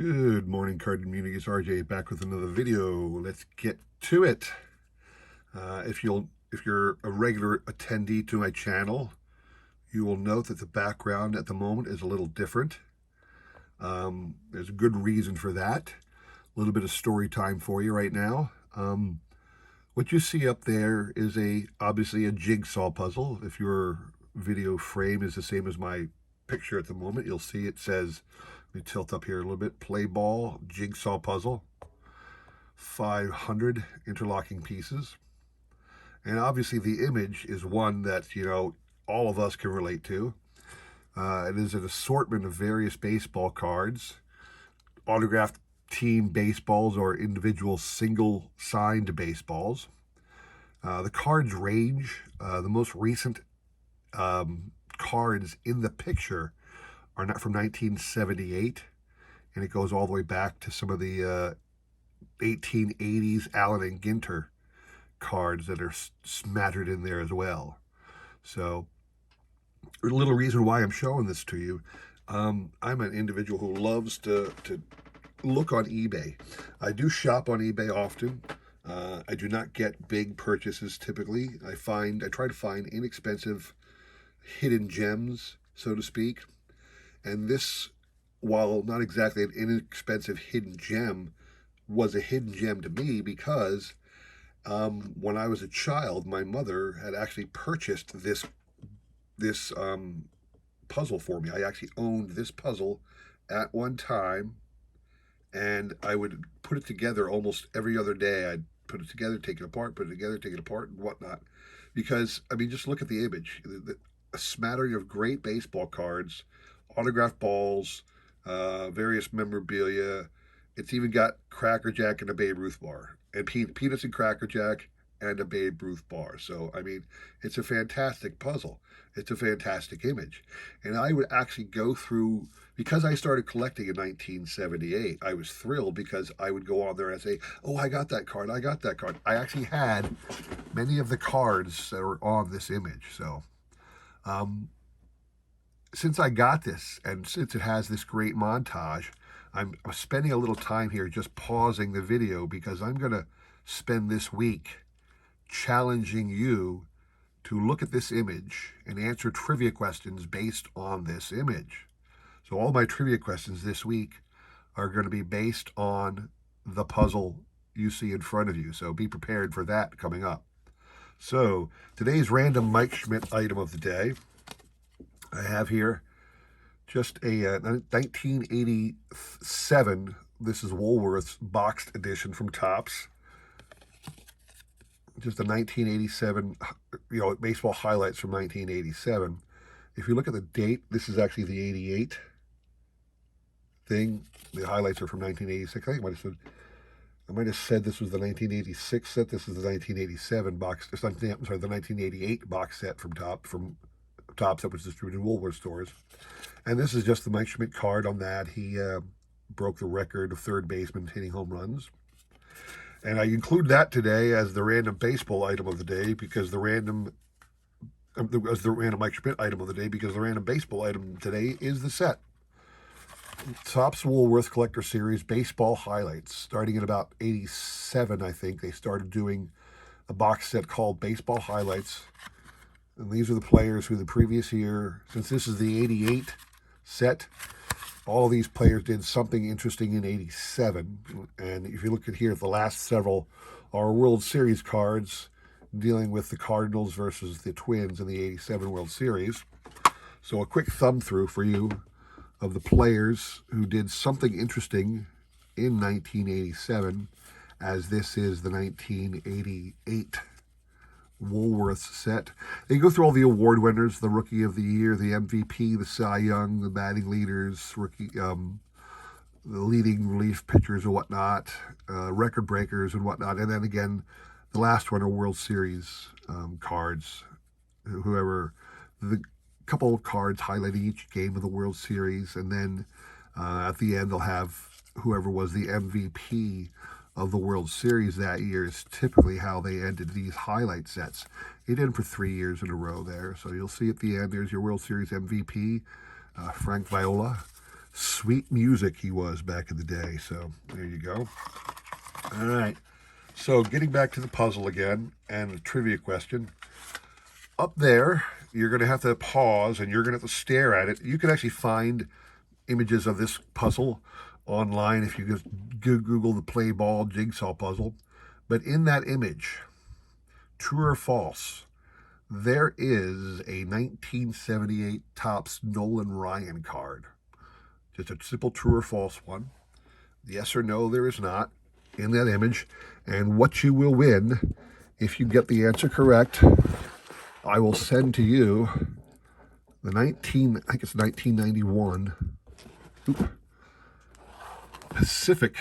Good morning, card community. It's RJ back with another video. Let's get to it. If you're a regular attendee to my channel, you will note that the background at the moment is a little different. There's a good reason for that. A little bit of story time for you right now. What you see up there is obviously a jigsaw puzzle. If your video frame is the same as my picture at the moment, you'll see it says, let me tilt up here a little bit, play ball jigsaw puzzle, 500 interlocking pieces. And obviously the image is one that, all of us can relate to. It is an assortment of various baseball cards, autographed team baseballs or individual single signed baseballs. The cards range. The most recent cards in the picture are not from 1978, and it goes all the way back to some of the 1880s Allen and Ginter cards that are smattered in there as well. So a little reason why I'm showing this to you. I'm an individual who loves to look on eBay. I do shop on eBay often. I do not get big purchases typically. I try to find inexpensive hidden gems, so to speak. And this, while not exactly an inexpensive hidden gem, was a hidden gem to me because when I was a child, my mother had actually purchased this puzzle for me. I actually owned this puzzle at one time, and I would put it together almost every other day. I'd put it together, take it apart, put it together, take it apart, and whatnot. Because, just look at the image. A smattering of great baseball cards, autographed balls, various memorabilia. It's even got Cracker Jack and a Babe Ruth bar, and Peanuts and Cracker Jack and a Babe Ruth bar. So, it's a fantastic puzzle. It's a fantastic image. And I would actually go through, because I started collecting in 1978, I was thrilled because I would go on there and say, oh, I got that card, I got that card. I actually had many of the cards that were on this image. So, since I got this, and since it has this great montage, I'm spending a little time here just pausing the video because I'm going to spend this week challenging you to look at this image and answer trivia questions based on this image. So all my trivia questions this week are going to be based on the puzzle you see in front of you. So be prepared for that coming up. So today's random Mike Schmidt item of the day, I have here just a 1987, this is Woolworth's boxed edition from Topps. Just a 1987, baseball highlights from 1987. If you look at the date, this is actually the 88 thing. The highlights are from 1986. I think I might have said this was the 1986 set. This is the 1987 box. I'm sorry, the 1988 box set from Topps that was distributed in Woolworth stores. And this is just the Mike Schmidt card on that. He broke the record of third baseman hitting home runs. And I include that today as the random baseball item of the day because the random Mike Schmidt item of the day because the random baseball item today is the set. Topps Woolworth Collector Series Baseball Highlights. Starting in about 87, I think, they started doing a box set called Baseball Highlights. And these are the players who the previous year, since this is the 88 set, all of these players did something interesting in 87. And if you look at here, the last several are World Series cards dealing with the Cardinals versus the Twins in the 87 World Series. So a quick thumb through for you of the players who did something interesting in 1987, as this is the 1988 Woolworth set. They go through all the award winners, the Rookie of the Year, the MVP, the Cy Young, the batting leaders, the leading relief pitchers and whatnot, record breakers and whatnot. And then again, the last one are World Series cards. The couple of cards highlighting each game of the World Series. And then at the end, they'll have whoever was the MVP of the World Series that year is typically how they ended these highlight sets. They did them for 3 years in a row there. So you'll see at the end, there's your World Series MVP, Frank Viola. Sweet music he was back in the day. So there you go. All right. So getting back to the puzzle again and the trivia question. Up there, you're going to have to pause and you're going to have to stare at it. You can actually find images of this puzzle online if you just Google the play ball jigsaw puzzle. But in that image, true or false, there is a 1978 Topps Nolan Ryan card. Just a simple true or false one. Yes or no, there is not in that image. And what you will win, if you get the answer correct, I will send to you the I think it's 1991 Pacific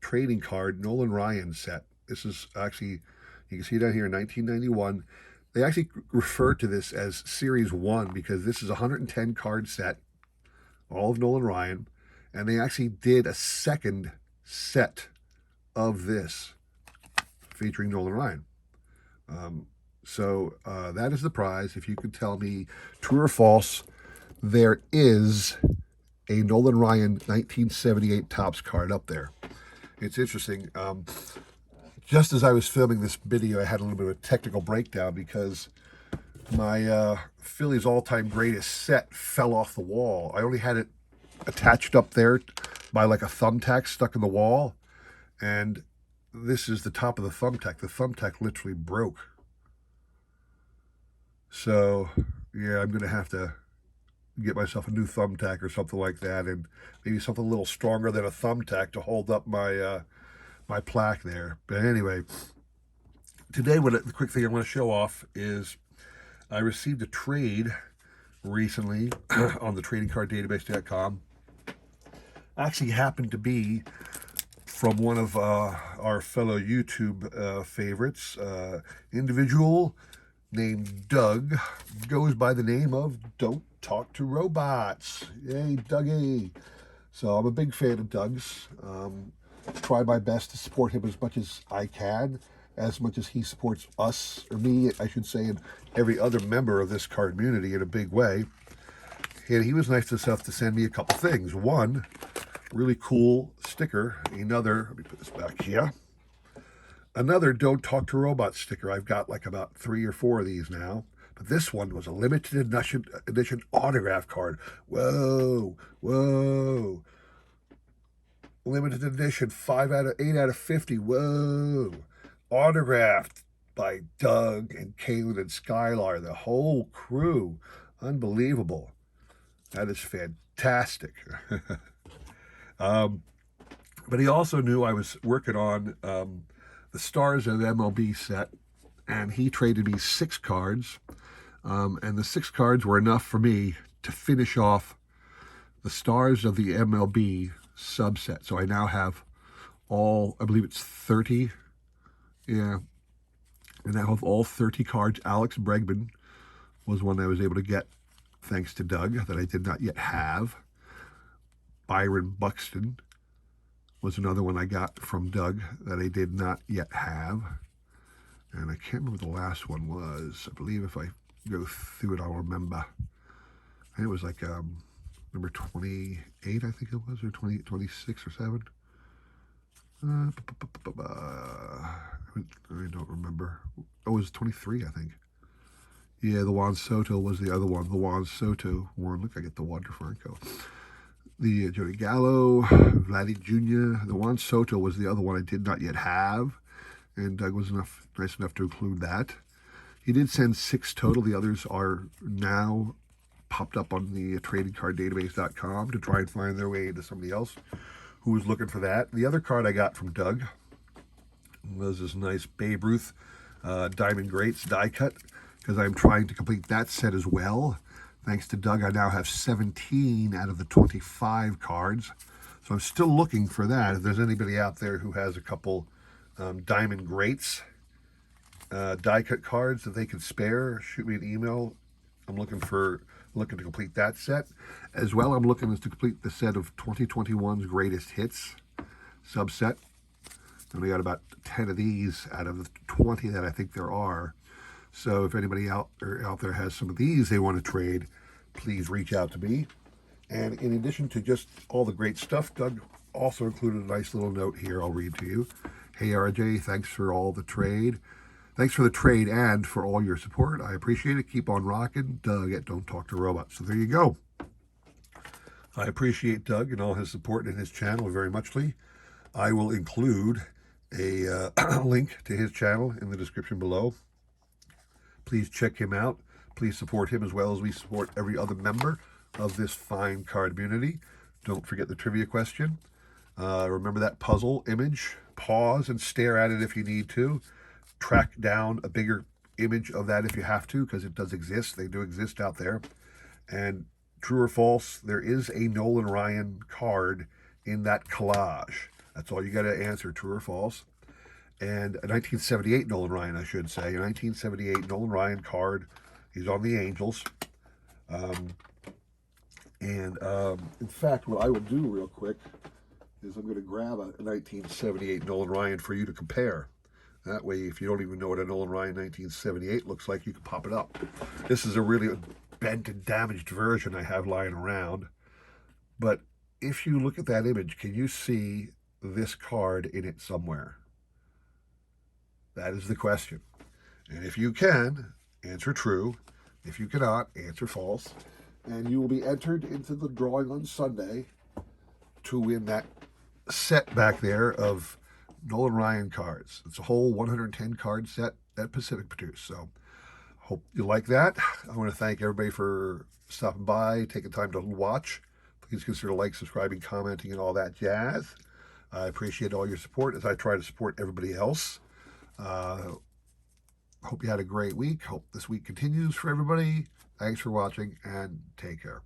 trading card Nolan Ryan set. This is actually, you can see down here, 1991. They actually refer to this as Series 1 because this is a 110 card set, all of Nolan Ryan, and they actually did a second set of this featuring Nolan Ryan. So that is the prize. If you could tell me true or false, there is a Nolan Ryan 1978 Topps card up there. It's interesting. Just as I was filming this video, I had a little bit of a technical breakdown because my Phillies all-time greatest set fell off the wall. I only had it attached up there by like a thumbtack stuck in the wall. And this is the top of the thumbtack. The thumbtack literally broke. So, yeah, I'm going to have to get myself a new thumbtack or something like that, and maybe something a little stronger than a thumbtack to hold up my my plaque there. But anyway, today the quick thing I want to show off is I received a trade recently on the tradingcarddatabase.com. Actually happened to be from one of our fellow YouTube favorites, individual named Doug, goes by the name of Don't Talk to Robots. Yay, Dougie. So I'm a big fan of Doug's. Try my best to support him as much as I can, as much as he supports us, or me, I should say, and every other member of this card community in a big way. And he was nice enough to send me a couple things. One, really cool sticker. Another, let me put this back here. Another Don't Talk to Robots sticker. I've got like about 3 or 4 of these now. But this one was a limited edition autograph card. Whoa, whoa. Limited edition, 8 out of 50. Whoa. Autographed by Doug and Kaylin and Skylar, the whole crew. Unbelievable. That is fantastic. But he also knew I was working on the Stars of MLB set, and he traded me 6 cards. And the 6 cards were enough for me to finish off the Stars of the MLB subset. So I now have all, I believe it's 30. Yeah. And I have all 30 cards. Alex Bregman was one I was able to get thanks to Doug that I did not yet have. Byron Buxton was another one I got from Doug that I did not yet have. And I can't remember what the last one was. I believe if I go through it, I'll remember. I think it was like number 28, I think it was, or 26 or 7. I don't remember. Oh, it was 23, I think. Yeah, the Juan Soto was the other one. The Juan Soto one. Look, I get the Wander Franco. The Joey Gallo, Vladdy Jr. The Juan Soto was the other one I did not yet have. And Doug was nice enough to include that. He did send 6 total. The others are now popped up on the tradingcarddatabase.com to try and find their way into somebody else who was looking for that. The other card I got from Doug was this nice Babe Ruth Diamond Greats die cut, because I'm trying to complete that set as well. Thanks to Doug, I now have 17 out of the 25 cards. So I'm still looking for that. If there's anybody out there who has a couple Diamond Greats die cut cards that they could spare, shoot me an email. I'm looking to complete that set. As well, I'm looking to complete the set of 2021's greatest hits subset. And we got about 10 of these out of the 20 that I think there are. So if anybody out there has some of these they want to trade, please reach out to me. And in addition to just all the great stuff, Doug also included a nice little note here I'll read to you. Hey, RJ, thanks for all the trade. Thanks for the trade and for all your support. I appreciate it. Keep on rocking. Doug at Don't Talk to Robots. So there you go. I appreciate Doug and all his support in his channel very muchly. I will include a link to his channel in the description below. Please check him out. Please support him as well as we support every other member of this fine card community. Don't forget the trivia question. Remember that puzzle image. Pause and stare at it if you need to. Track down a bigger image of that if you have to, because it does exist. They do exist out there. And true or false, there is a Nolan Ryan card in that collage. That's all you got to answer, true or false. And a 1978 Nolan Ryan, I should say. A 1978 Nolan Ryan card. He's on the Angels. In fact, what I will do real quick is I'm going to grab a 1978 Nolan Ryan for you to compare. That way, if you don't even know what a Nolan Ryan 1978 looks like, you can pop it up. This is a really bent and damaged version I have lying around. But if you look at that image, can you see this card in it somewhere? That is the question. And if you can, answer true. If you cannot, answer false. And you will be entered into the drawing on Sunday to win that set back there of Nolan Ryan cards. It's a whole 110 card set that Pacific produced. So hope you like that. I want to thank everybody for stopping by, taking time to watch. Please consider like, subscribing, commenting, and all that jazz. I appreciate all your support as I try to support everybody else. Hope you had a great week. Hope this week continues for everybody. Thanks for watching and take care.